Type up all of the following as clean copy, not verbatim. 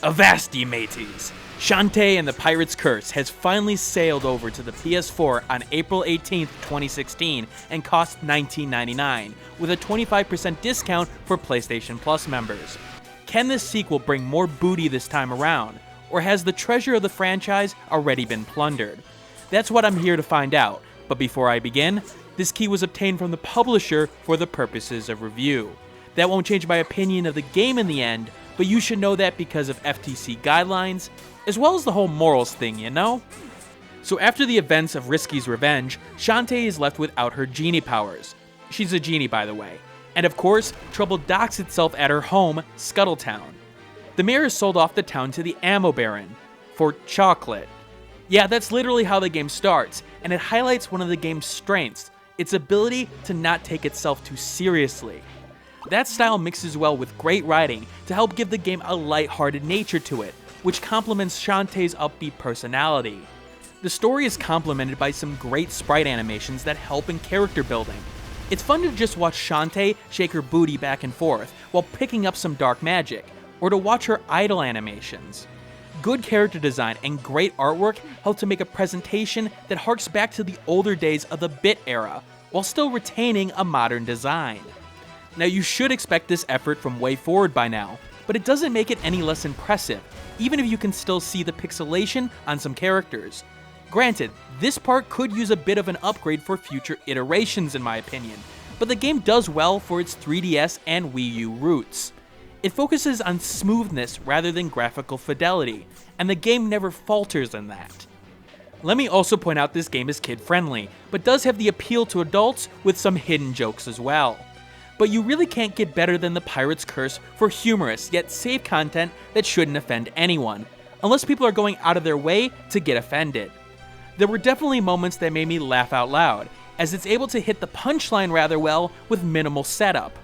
Avasti mateys! Shantae and the Pirate's Curse has finally sailed over to the PS4 on April 18th, 2016 and cost $19.99, with a 25% discount for PlayStation Plus members. Can this sequel bring more booty this time around, or has the treasure of the franchise already been plundered? That's what I'm here to find out, but before I begin, this key was obtained from the publisher for the purposes of review. That won't change my opinion of the game in the end, but you should know that because of FTC guidelines, as well as the whole morals thing, you know? So after the events of Risky's revenge, Shantae is left without her genie powers. She's a genie, by the way. And of course, trouble docks itself at her home, Scuttletown. The mayor has sold off the town to the Ammo Baron for chocolate. Yeah, that's literally how the game starts, and it highlights one of the game's strengths, its ability to not take itself too seriously. That style mixes well with great writing to help give the game a light-hearted nature to it, which complements Shantae's upbeat personality. The story is complemented by some great sprite animations that help in character building. It's fun to just watch Shantae shake her booty back and forth while picking up some dark magic, or to watch her idle animations. Good character design and great artwork help to make a presentation that harks back to the older days of the bit era, while still retaining a modern design. Now you should expect this effort from Wayforward by now, but it doesn't make it any less impressive, even if you can still see the pixelation on some characters. Granted, this part could use a bit of an upgrade for future iterations in my opinion, but the game does well for its 3DS and Wii U roots. It focuses on smoothness rather than graphical fidelity, and the game never falters in that. Let me also point out this game is kid-friendly, but does have the appeal to adults with some hidden jokes as well. But you really can't get better than the Pirate's Curse for humorous yet safe content that shouldn't offend anyone, unless people are going out of their way to get offended. There were definitely moments that made me laugh out loud, as it's able to hit the punchline rather well with minimal setup.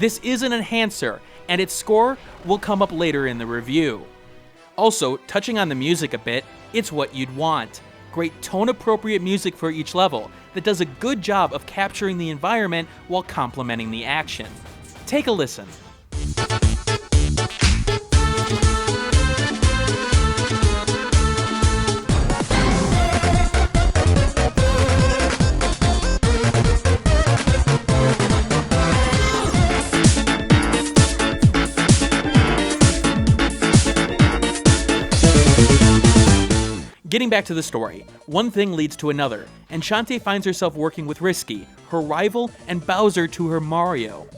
This is an enhancer, and its score will come up later in the review. Also, touching on the music a bit, it's what you'd want. Great tone-appropriate music for each level that does a good job of capturing the environment while complementing the action. Take a listen. Getting back to the story, one thing leads to another, and Shantae finds herself working with Risky, her rival, and Bowser to her Mario.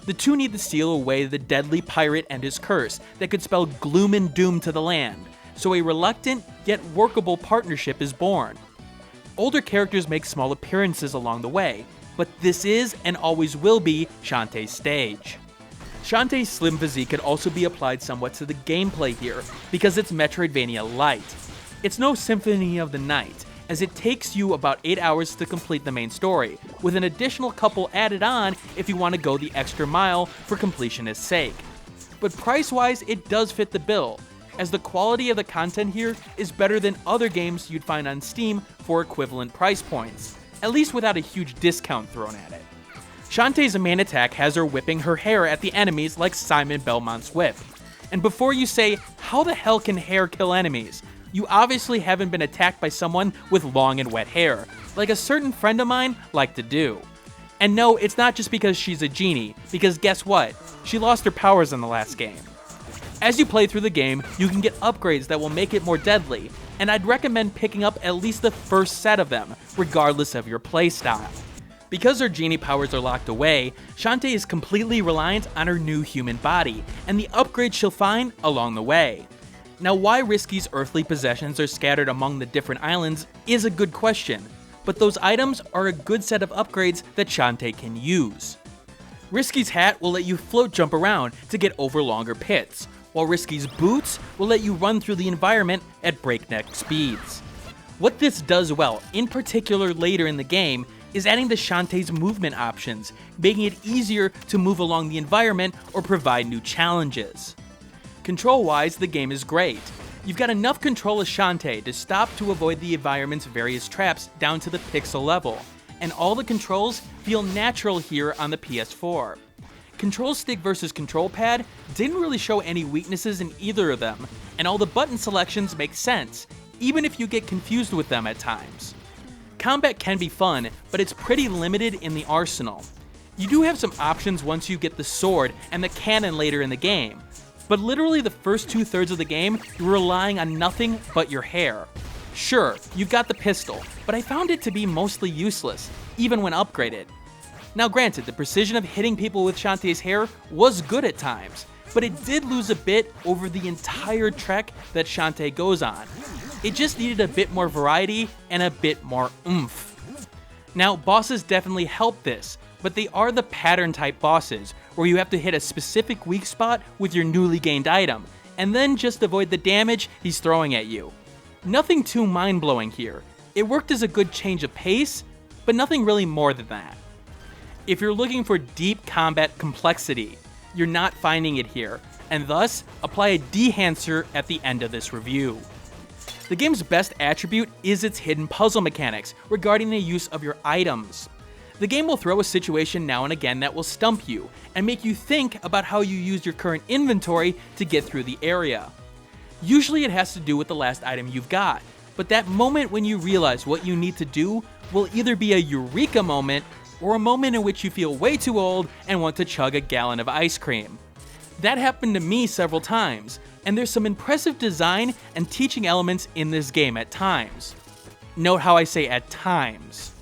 The two need to steal away the deadly pirate and his curse that could spell gloom and doom to the land, so a reluctant yet workable partnership is born. Older characters make small appearances along the way, but this is and always will be Shantae's stage. Shantae's slim physique could also be applied somewhat to the gameplay here, because it's Metroidvania light. It's no Symphony of the Night, as it takes you about 8 hours to complete the main story, with an additional couple added on if you want to go the extra mile for completionist's sake. But price-wise, it does fit the bill, as the quality of the content here is better than other games you'd find on Steam for equivalent price points, at least without a huge discount thrown at it. Shantae's main attack has her whipping her hair at the enemies like Simon Belmont's whip. And before you say, how the hell can hair kill enemies? You obviously haven't been attacked by someone with long and wet hair, like a certain friend of mine liked to do. And no, it's not just because she's a genie, because guess what? She lost her powers in the last game. As you play through the game, you can get upgrades that will make it more deadly, and I'd recommend picking up at least the first set of them, regardless of your playstyle. Because her genie powers are locked away, Shantae is completely reliant on her new human body, and the upgrades she'll find along the way. Now, why Risky's earthly possessions are scattered among the different islands is a good question, but those items are a good set of upgrades that Shantae can use. Risky's hat will let you float jump around to get over longer pits, while Risky's boots will let you run through the environment at breakneck speeds. What this does well, in particular later in the game, is adding to Shantae's movement options, making it easier to move along the environment or provide new challenges. Control-wise, the game is great. You've got enough control as Shantae to stop to avoid the environment's various traps down to the pixel level, and all the controls feel natural here on the PS4. Control stick versus control pad didn't really show any weaknesses in either of them, and all the button selections make sense, even if you get confused with them at times. Combat can be fun, but it's pretty limited in the arsenal. You do have some options once you get the sword and the cannon later in the game, but literally the first 2/3 of the game, you're relying on nothing but your hair. Sure, you've got the pistol, but I found it to be mostly useless, even when upgraded. Now granted, the precision of hitting people with Shantae's hair was good at times, but it did lose a bit over the entire trek that Shantae goes on. It just needed a bit more variety and a bit more oomph. Now, bosses definitely help this, but they are the pattern type bosses, where you have to hit a specific weak spot with your newly gained item, and then just avoid the damage he's throwing at you. Nothing too mind-blowing here. It worked as a good change of pace, but nothing really more than that. If you're looking for deep combat complexity, you're not finding it here, and thus, apply a dehancer at the end of this review. The game's best attribute is its hidden puzzle mechanics regarding the use of your items. The game will throw a situation now and again that will stump you, and make you think about how you use your current inventory to get through the area. Usually it has to do with the last item you've got, but that moment when you realize what you need to do will either be a eureka moment, or a moment in which you feel way too old and want to chug a gallon of ice cream. That happened to me several times, and there's some impressive design and teaching elements in this game at times. Note how I say at times.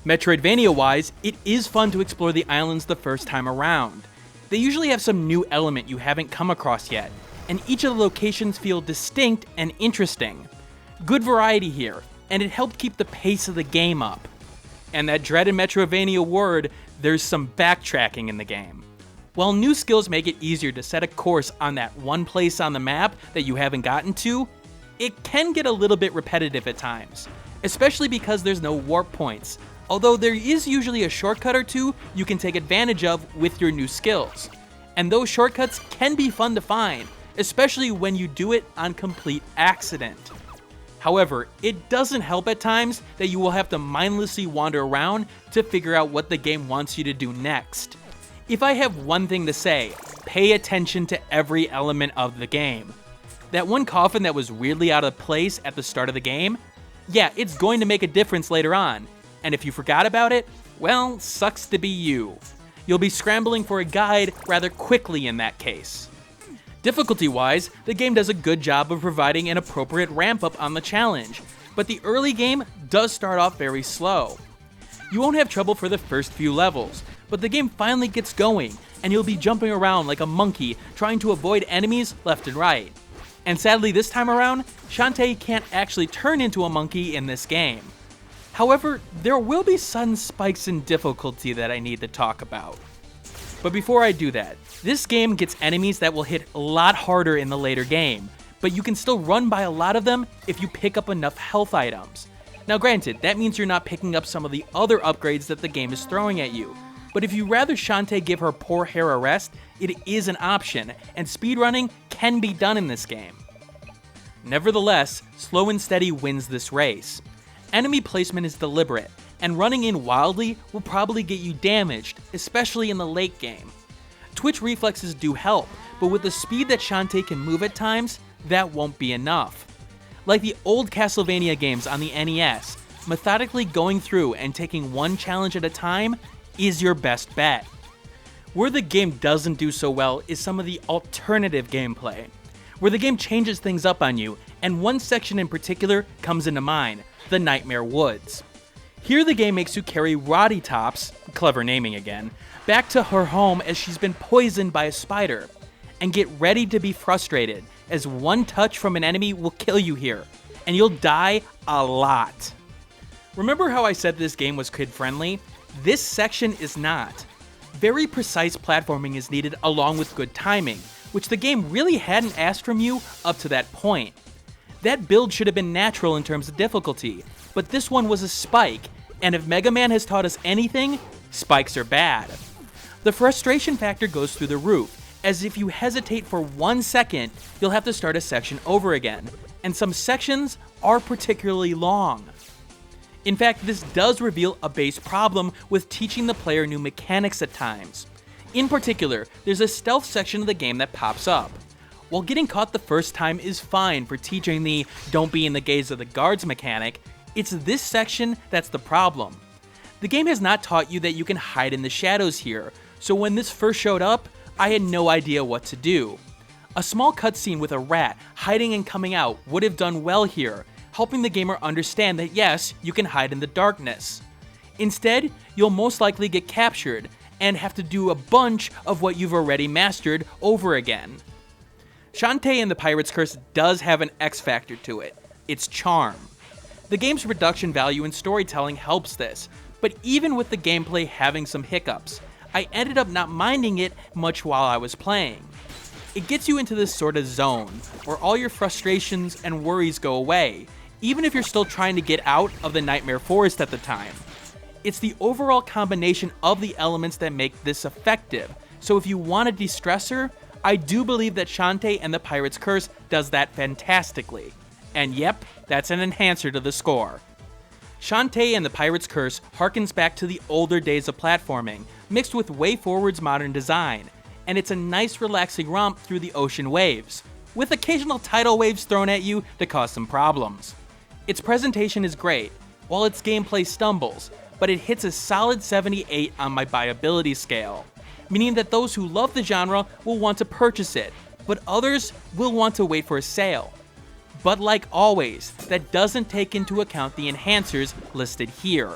Metroidvania-wise, it is fun to explore the islands the first time around. They usually have some new element you haven't come across yet, and each of the locations feel distinct and interesting. Good variety here, and it helped keep the pace of the game up. And that dreaded Metroidvania word, there's some backtracking in the game. While new skills make it easier to set a course on that one place on the map that you haven't gotten to, it can get a little bit repetitive at times, especially because there's no warp points, although there is usually a shortcut or two you can take advantage of with your new skills. And those shortcuts can be fun to find, especially when you do it on complete accident. However, it doesn't help at times that you will have to mindlessly wander around to figure out what the game wants you to do next. If I have one thing to say, pay attention to every element of the game. That one coffin that was weirdly out of place at the start of the game, yeah, it's going to make a difference later on. And if you forgot about it, well, sucks to be you. You'll be scrambling for a guide rather quickly in that case. Difficulty-wise, the game does a good job of providing an appropriate ramp-up on the challenge, but the early game does start off very slow. You won't have trouble for the first few levels, but the game finally gets going, and you'll be jumping around like a monkey trying to avoid enemies left and right. And sadly this time around, Shantae can't actually turn into a monkey in this game. However, there will be sudden spikes in difficulty that I need to talk about. But before I do that, this game gets enemies that will hit a lot harder in the later game, but you can still run by a lot of them if you pick up enough health items. Now granted, that means you're not picking up some of the other upgrades that the game is throwing at you, but if you rather Shantae give her poor hair a rest, it is an option, and speedrunning can be done in this game. Nevertheless, slow and steady wins this race. Enemy placement is deliberate, and running in wildly will probably get you damaged, especially in the late game. Twitch reflexes do help, but with the speed that Shantae can move at times, that won't be enough. Like the old Castlevania games on the NES, methodically going through and taking one challenge at a time is your best bet. Where the game doesn't do so well is some of the alternative gameplay, where the game changes things up on you, and one section in particular comes into mind, the Nightmare Woods. Here the game makes you carry Roddy Tops, clever naming again, back to her home as she's been poisoned by a spider. And get ready to be frustrated, as one touch from an enemy will kill you here, and you'll die a lot. Remember how I said this game was kid-friendly? This section is not. Very precise platforming is needed along with good timing, which the game really hadn't asked from you up to that point. That build should have been natural in terms of difficulty, but this one was a spike, and if Mega Man has taught us anything, spikes are bad. The frustration factor goes through the roof, as if you hesitate for 1 second, you'll have to start a section over again, and some sections are particularly long. In fact, this does reveal a base problem with teaching the player new mechanics at times. In particular, there's a stealth section of the game that pops up. While getting caught the first time is fine for teaching the don't be in the gaze of the guards mechanic, it's this section that's the problem. The game has not taught you that you can hide in the shadows here, so when this first showed up, I had no idea what to do. A small cutscene with a rat hiding and coming out would have done well here, helping the gamer understand that yes, you can hide in the darkness. Instead, you'll most likely get captured and have to do a bunch of what you've already mastered over again. Shantae and the Pirate's Curse does have an X factor to it. It's charm. The game's production value and storytelling helps this, but even with the gameplay having some hiccups, I ended up not minding it much while I was playing. It gets you into this sort of zone, where all your frustrations and worries go away, even if you're still trying to get out of the Nightmare Forest at the time. It's the overall combination of the elements that make this effective, so if you want a de-stressor, I do believe that Shantae and the Pirate's Curse does that fantastically. And yep, that's an enhancer to the score. Shantae and the Pirate's Curse harkens back to the older days of platforming, mixed with Wayforward's modern design, and it's a nice relaxing romp through the ocean waves, with occasional tidal waves thrown at you to cause some problems. Its presentation is great, while its gameplay stumbles, but it hits a solid 78 on my buyability scale, meaning that those who love the genre will want to purchase it, but others will want to wait for a sale. But like always, that doesn't take into account the enhancers listed here.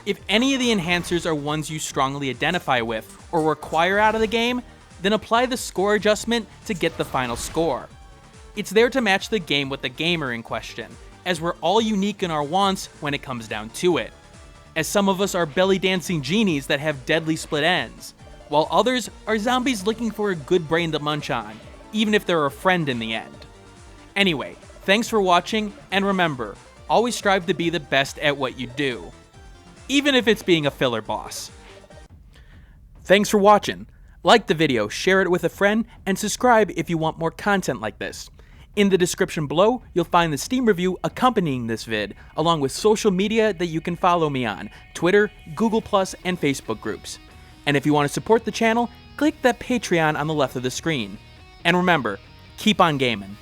If any of the enhancers are ones you strongly identify with or require out of the game, then apply the score adjustment to get the final score. It's there to match the game with the gamer in question, as we're all unique in our wants when it comes down to it. As some of us are belly dancing genies that have deadly split ends, while others are zombies looking for a good brain to munch on, even if they're a friend in the end. Anyway, thanks for watching, and remember, always strive to be the best at what you do, even if it's being a filler boss. Thanks for watching. Like the video, share it with a friend, and subscribe if you want more content like this. In the description below, you'll find the Steam review accompanying this vid, along with social media that you can follow me on, Twitter, Google+, and Facebook groups. And if you want to support the channel, click that Patreon on the left of the screen. And remember, keep on gaming.